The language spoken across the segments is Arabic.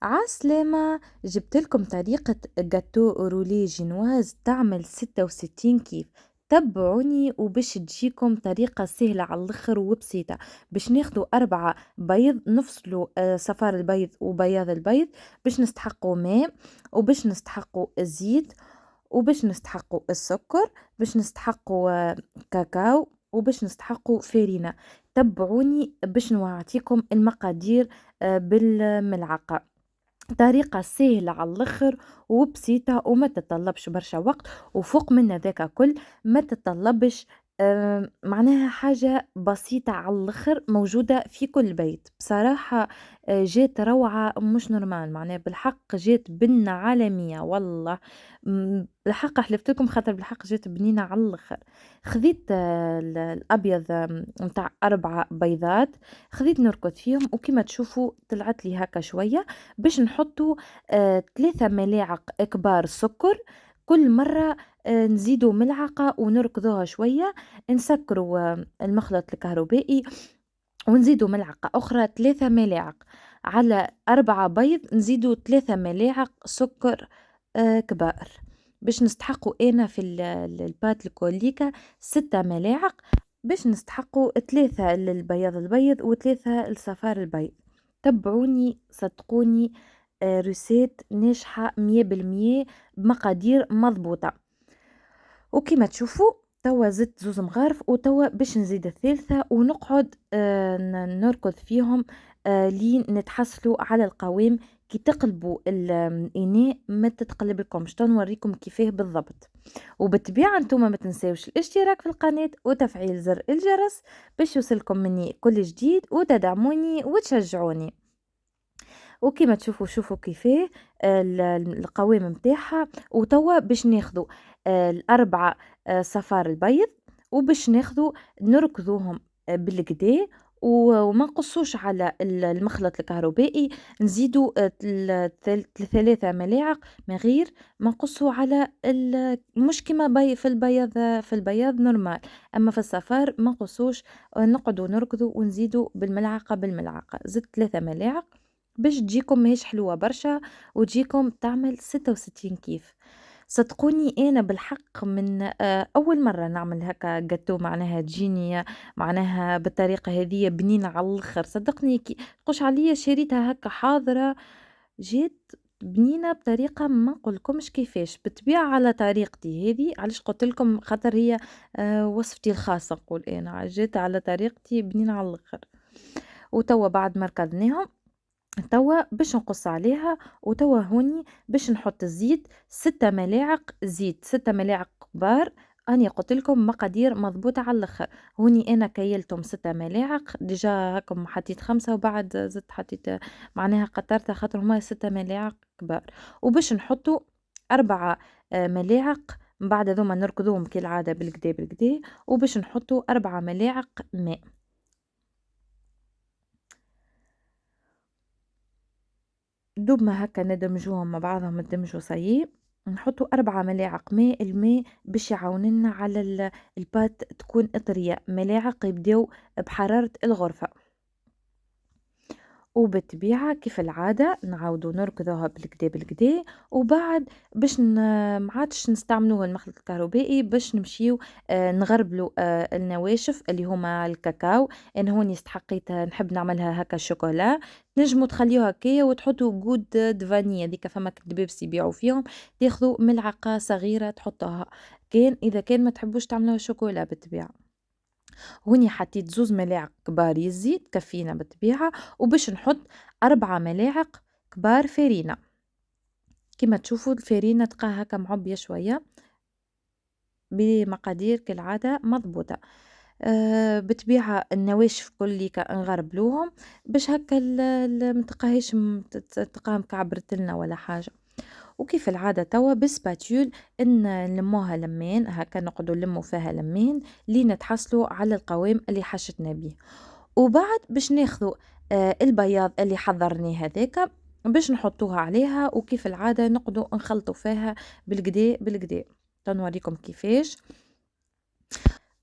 عسلامة، جبت لكم طريقة جاتو رولي جينواز تعمل 66 كيف. تبعوني وباش تجيكم طريقة سهلة على الاخر وبسيطة. باش ناخدوا 4 بيض، نفصلوا صفار البيض وبياض البيض، باش نستحقوا ماء، وباش نستحقوا الزيت، وباش نستحقوا السكر، باش نستحقوا كاكاو، وباش نستحقوا فارينة. تبعوني باش نعطيكم المقادير بالملعقة. طريقة سهلة على الآخر وبسيطة وما تتطلبش برشا وقت، وفوق من ذاك كل ما تتطلبش معناها حاجة بسيطة على الآخر موجودة في كل بيت بصراحة. جات روعة مش نورمال، معناها بالحق جات بنة عالمية والله. بالحق حلفت لكم خاطر بالحق جات بنينة على الآخر. خذيت الأبيض متاع 4 بيضات، خذيت نركض فيهم وكما تشوفوا طلعت لي هكا شوية. باش نحطوا 3 ملاعق كبار سكر، كل مرة نزيدوا ملعقة ونركضوها شوية، نسكروا المخلط الكهربائي ونزيدوا ملعقة أخرى 3 ملاعق على 4 بيض، نزيدوا 3 ملاعق سكر كبار، باش نستحقوا أنا في البات الكوليكا 6 ملاعق، باش نستحقوا 3 للبياض البيض و3 لصفار البيض. تبعوني صدقوني، روسيت ناجحة 100% بمقادير مضبوطة. وكما تشوفوا توا زدت زوز مغارف، وتوا باش نزيد الثالثة ونقعد نركض فيهم لين نتحصلوا على القوام. كي تقلبوا الإناء ما تتقلب لكمش، نوريكم كيفاه بالضبط. وبالطبيعة انتم ما تنساوش الاشتراك في القناة وتفعيل زر الجرس باش يوصلكم مني كل جديد وتدعموني وتشجعوني. وكما تشوفوا شوفوا كيفاه القوام متاعها. وتوا باش ناخذوا الأربعة صفار البيض، وباش ناخذوا نركضوهم بالكدا وما نقصوش على المخلط الكهربائي. نزيدوا 3 ملاعق من غير ما نقصوا على مش كما في البياض، في البياض نورمال، اما في الصفار ما نقصوش. نقعدوا نركضوا ونزيدوا بالملعقه زدت 3 ملاعق باش تجيكم ماهيش حلوة برشا وتجيكم تعمل 66 كيف. صدقوني أنا بالحق من أول مرة نعمل هكا جاتو، معناها تجيني معناها بالطريقة هذه بنينة على الآخر. صدقني كي تقولش عليا شريتها هكا حاضرة، جات بنينة بطريقة ما نقولكمش كيفاش، بالطبيعة على طريقتي هذه. علاش قلت لكم؟ خاطر هي وصفتي الخاصة، نقول أنا جات على طريقتي بنينة على الآخر. وتوا بعد ما ركضناهم توا باش نقص عليها، وتوا هوني باش نحط الزيت 6 ملاعق زيت، 6 ملاعق كبار. اني قلت لكم مقادير مضبوطه على الاخر. هوني انا كيلتهم 6 ملاعق ديجا، هاكم حطيت 5 وبعد زدت حطيت معناها قطرتها خاطر هما 6 ملاعق كبار. وباش نحطوا 4 ملاعق من بعد هذوما نركضوهم كالعاده بالكدا بالكدا، وباش نحطوا 4 ملاعق ماء. دوب ما هكا ندمجوهم مع بعضهم ندمجوا صايي، نحطوا 4 ملاعق ماء. الماء باش يعاوننا على البات تكون طرية، ملاعق يبداو بحرارة الغرفة. وبالطبيعة كيف العادة نعاودو نركضوها بالكدا بالكدا. وبعد باش معادش نستعملوه المخلط الكهربائي، باش نمشيو نغربلو النواشف اللي هما الكاكاو. انا هوني استحقيت نحب نعملها هكا شوكولا، تنجموا تخليوها هكايا وتحطوا جود فانيا ديك فما دبابس يبيعوا فيهم، تاخذوا ملعقة صغيرة تحطوها. كان اذا كان ما تحبوش تعملوها شوكولا بالطبيعة. هوني حطيت 2 ملاعق كبار الزيت كفينا بالطبيعة، وباش نحط 4 ملاعق كبار فارينة. كما تشوفوا الفارينة تبقى هكا معبية شوية بمقادير كالعادة مضبوطة. بالطبيعة النواشف كليكا نغربلوهم باش هكا متبقاهاش تبقى مكعبرت لنا ولا حاجة. وكيف العادة توا بسباتيول نلموها لمين هكا، نقعدوا نلموا فيها لمين لين نتحصلوا على القوام اللي حشتنا به. وبعد باش ناخذوا البياض اللي حضرناه هذاك باش نحطوها عليها، وكيف العادة نقعدوا نخلطوا فيها بالكدا بالكدا. تنوريكم كيفاش.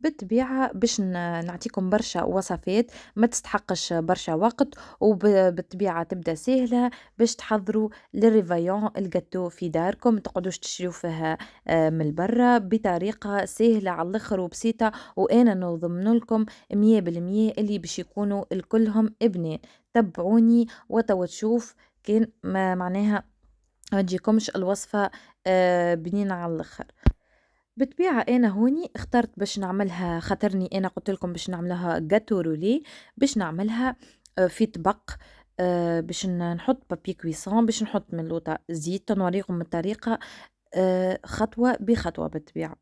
بالطبيعة باش نعطيكم برشا وصفات ما تستحقش برشا وقت، بالطبيعة تبدا سهلة باش تحضروا للريفايون الجاتو في داركم، ما تقعدوش تشريو فيها من برا، بطريقة سهلة على الآخر وبسيطة، وأنا نضمن لكم 100% اللي باش يكونوا الكلهم بنان. تبعوني وتوا تشوف كان ما معناها ما تجيكمش الوصفة بنينة على الآخر. بالطبيعة أنا هوني اخترت باش نعملها خاطرني أنا قلت لكم باش نعملها جاتو رولي، باش نعملها في طبق، باش نحط بابي كويسون، باش نحط من لوطا زيت، نوريكم الطريقة خطوة بخطوة بالطبيعة.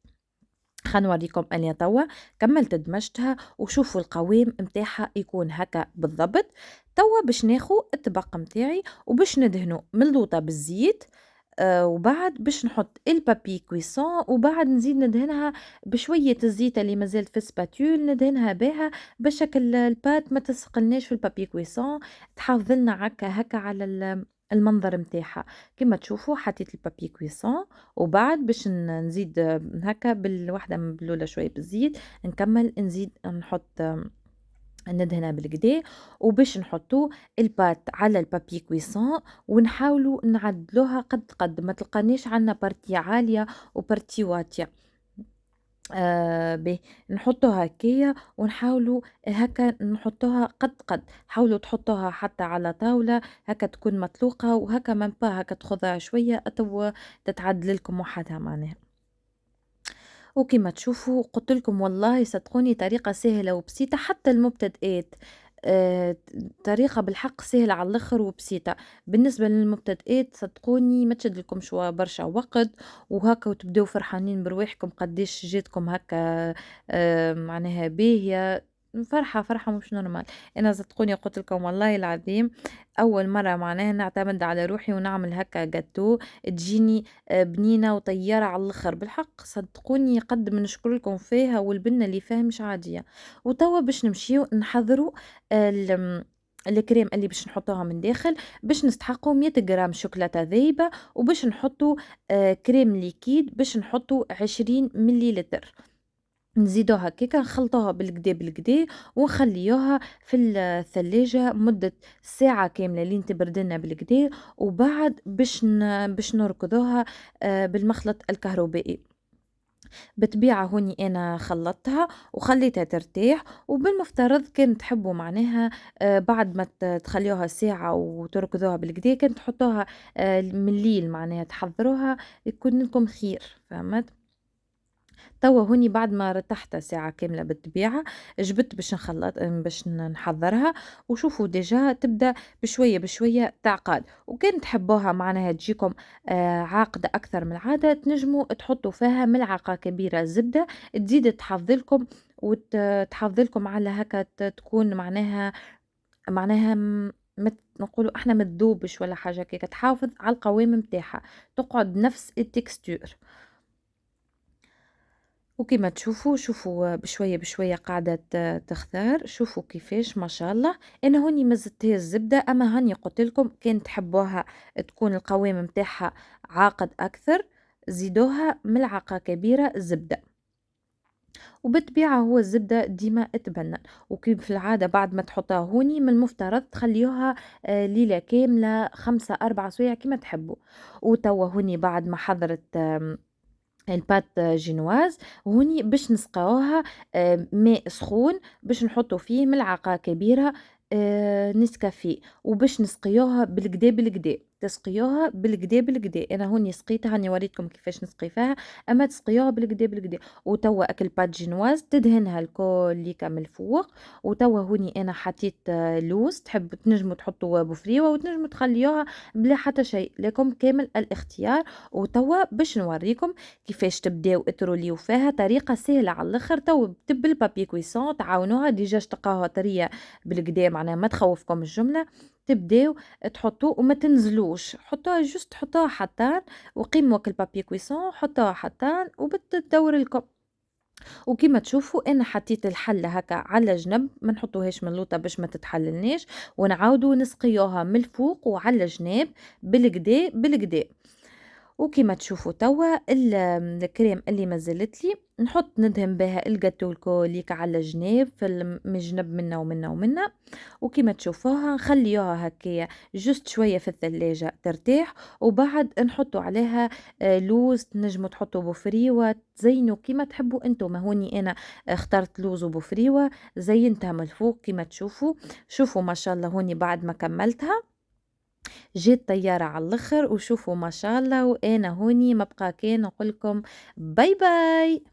نوريكم أنا توا كملت دمجتها وشوفوا القوام متاعها يكون هكا بالضبط. توا باش ناخو الطبق متاعي وباش ندهنه من لوطا بالزيت، وبعد باش نحط البابي كويسون وبعد نزيد ندهنها بشوية الزيت اللي مازالت في السباتول ندهنها بها باش هكا البات ما تسقلناش في البابي كويسون، تحافظ لنا هكا على المنظر متاعها. كما تشوفوا حطيت البابي كويسون وبعد باش نزيد هكا بالوحدة مبلولة شوية بالزيت، نكمل نزيد نحط ندهنها بالكدا وباش نحطو البات على البابي كويسون ونحاولوا نعدلوها قد ما تلقانيش عنا بارتي عالية وبارتي واطية. باهي نحطوها هكايا ونحاولوا هكا نحطوها قد حاولوا تحطوها حتى على طاولة هكا تكون مطلوقة وهكا من با هكا تخضع شوية تو تتعدل لكم وحدها معناها. وكما تشوفوا قلت لكم والله صدقوني طريقة سهلة وبسيطة حتى المبتدئات، طريقة بالحق سهلة على الآخر وبسيطة. بالنسبة للمبتدئات صدقوني ما تشدلكمش برشا وقت وهكا وتبداو فرحانين برواحكم قداش جاتكم هكا معناها باهية. فرحة مش نورمال. أنا صدقوني قلت لكم والله العظيم أول مرة معناها نعتمد على روحي ونعمل هكا جاتو تجيني بنينة وطيارة على الآخر، بالحق صدقوني قد ما نشكر لكم فيها والبنة اللي فيها مش عادية. وتوا باش نمشيو نحضروا الكريم اللي باش نحطوها من داخل، باش نستحقوا 100 جرام شوكولاتة ذايبة وباش نحطوا كريم ليكيد باش نحطوا 20 مليلتر. نزيدوها هكاكا نخلطوها بالكدا ونخليوها في الثلاجة مدة ساعة كاملة لين تبردلنا بالكدا، وبعد باش نركضوها بالمخلط الكهربائي. بالطبيعة هوني أنا خلطتها وخليتها ترتاح، وبالمفترض كان تحبوا معناها بعد ما تخليوها ساعة وتركضوها بالكدا كان تحطوها من الليل معناها تحضروها يكون لكم خير، فهمت؟ توا هوني بعد ما رتحتها ساعة كاملة بالطبيعة جبت باش نخلط باش نحضرها، وشوفوا ديجا تبدا بشوية بشوية تعقد. وكان تحبوها معناها تجيكم عاقدة أكثر من العادة تنجموا تحطوا فيها ملعقة كبيرة زبدة تزيد تحفظلكم وتحفظلكم على هكا تكون معناها نقولوا احنا ما تذوبش ولا حاجة كيكا تحافظ على القوام متاعها تقعد نفس التكستور. وكما تشوفوا شوفوا بشوية بشوية قاعدة تختار شوفوا كيفاش ما شاء الله. أنا هوني ما زدتهاش الزبدة أما هاني قلت لكم كان تحبوها تكون القوام متاعها عاقد أكثر زيدوها ملعقة كبيرة زبدة. وبالطبيعة هو الزبدة ديما تبنن، وكيف في العادة بعد ما تحطها هوني من المفترض تخليوها ليلة كاملة 5 4 سوايع كما تحبوا. وتوا هوني بعد ما حضرت البات جينواز هوني باش نسقاوها ماء سخون باش نحطو فيه ملعقة كبيرة نسكافيه وباش نسقيوها بالكدا بالكدا تسقيوها بالكدا بالكدا. انا هوني سقيتها هاني وريتكم كيفاش نسقي فيها اما تسقيوها بالكدا بالكدا. وتوا اكل بات جينواز تدهنها الكل ليكا من الفوق. وتوا هوني انا حطيت لوز تحب تنجموا تحطوا بفريوه وتنجموا تخليوها بلا حتى شيء لكم كامل الاختيار. وتوا باش نوريكم كيفاش تبداو تروليو فيها طريقة سهلة على الاخر. تو بالبابي كويسون تعاونوها ديجا تلقاوها طرية بالكدا معناها ما تخوفكم الجملة. تبداو تحطوه وما تنزلوش حطوها جوست حطوها حتان وقيموا البابي كويسون حطوها حتان وبتدور لكم. وكما تشوفوا انا حطيت الحله هكا على جنب ما نحطوهاش من لوطه باش ما تتحللناش ونعاودوا نسقيوها من الفوق وعلى جناب بالكدا بالكدا. وكيما تشوفوا توا الكريم اللي مازالت لي نحط ندهن بها الجاتو الكوليك على جناب من جنب منا ومنا ومنا، وكيما تشوفوها نخليوها هكايا جست شوية في الثلاجة ترتاح، وبعد نحطوا عليها لوز، تنجموا تحطوا بوفريوة تزينوا كيما تحبوا انتم. هوني انا اخترت لوز وبوفريوة زينتها من الفوق كيما تشوفوا. شوفوا ما شاء الله هوني بعد ما كملتها جات طيارة على الآخر، وشوفوا ما شاء الله، وأنا هوني ما بقى كان نقول لكم باي باي.